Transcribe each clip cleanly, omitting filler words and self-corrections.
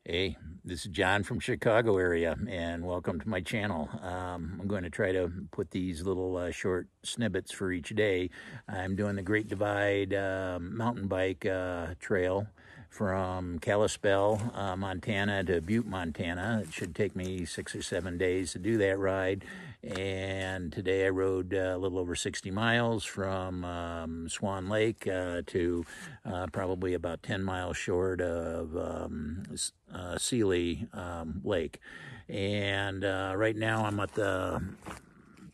Hey, this is John from Chicago area, and welcome to my channel. I'm going to try to put these little short snippets for each day. I'm doing the Great Divide mountain bike trail from Kalispell, Montana to Butte, Montana. It should take me 6 or 7 days to do that ride. And today I rode a little over 60 miles from Swan Lake to probably about 10 miles short of Seeley Lake. And right now I'm at the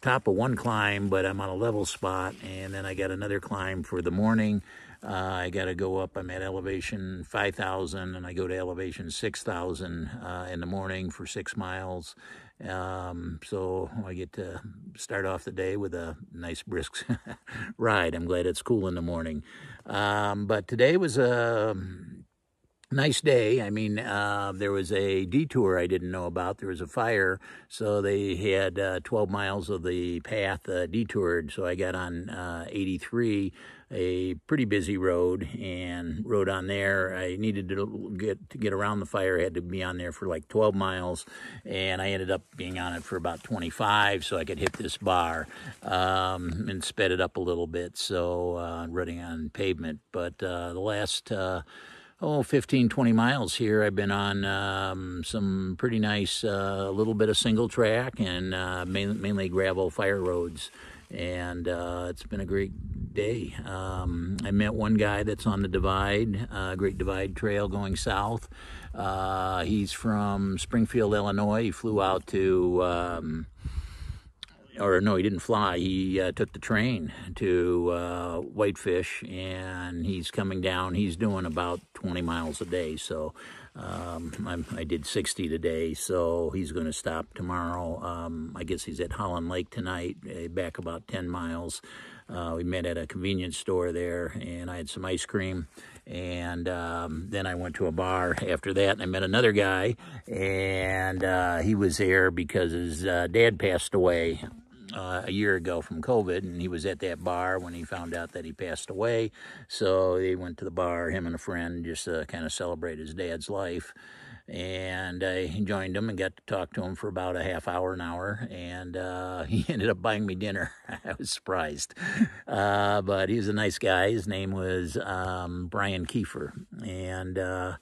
top of one climb, but I'm on a level spot, and then I got another climb for the morning. I got to go up. I'm at elevation 5,000, and I go to elevation 6,000 in the morning for 6 miles. So I get to start off the day with a nice brisk ride. I'm glad it's cool in the morning. But today was a nice day. I mean, there was a detour I didn't know about. There was a fire, so they had 12 miles of the path detoured. So I got on 83, a pretty busy road, and rode on there. I needed to get around the fire. I had to be on there for like 12 miles, and I ended up being on it for about 25, so I could hit this bar and sped it up a little bit. So running on pavement, but the last 15, 20 miles here, I've been on some pretty nice, little bit of single track and mainly gravel fire roads. And it's been a great day. I met one guy that's on the Divide, Great Divide Trail going south. He's from Springfield, Illinois. He flew out to... or no, he didn't fly. He took the train to Whitefish, and he's coming down. He's doing about 20 miles a day, so I did 60 today, so he's going to stop tomorrow. I guess he's at Swan Lake tonight, back about 10 miles. We met at a convenience store there, and I had some ice cream. And then I went to a bar after that, and I met another guy, and he was there because his dad passed away a year ago from COVID, and he was at that bar when he found out that he passed away. So they went to the bar, him and a friend, just to kind of celebrate his dad's life. And I joined him and got to talk to him for about a half hour, an hour, and he ended up buying me dinner. I was surprised. But he was a nice guy. His name was Brian Kiefer. And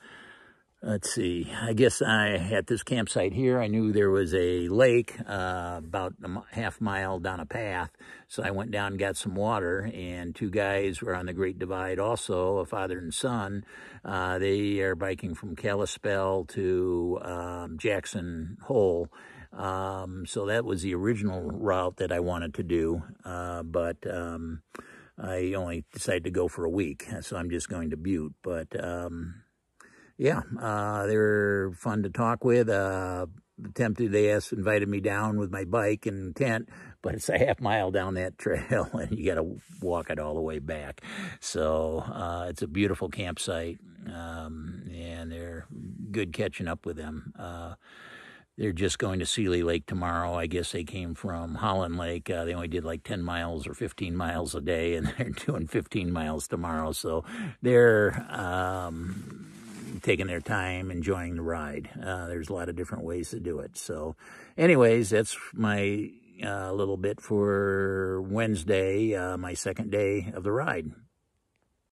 let's see, I guess at this campsite here, I knew there was a lake about a half mile down a path. So I went down and got some water, and two guys were on the Great Divide also, a father and son. They are biking from Kalispell to Jackson Hole. So that was the original route that I wanted to do, but I only decided to go for a week, so I'm just going to Butte. But yeah, they were fun to talk with. They invited me down with my bike and tent, but it's a half mile down that trail, and you got to walk it all the way back. So it's a beautiful campsite, and they're good catching up with them. They're just going to Seeley Lake tomorrow. I guess they came from Swan Lake. They only did like 10 miles or 15 miles a day, and they're doing 15 miles tomorrow. So they're taking their time, enjoying the ride. There's a lot of different ways to do it. So anyways, that's my little bit for Wednesday, my second day of the ride.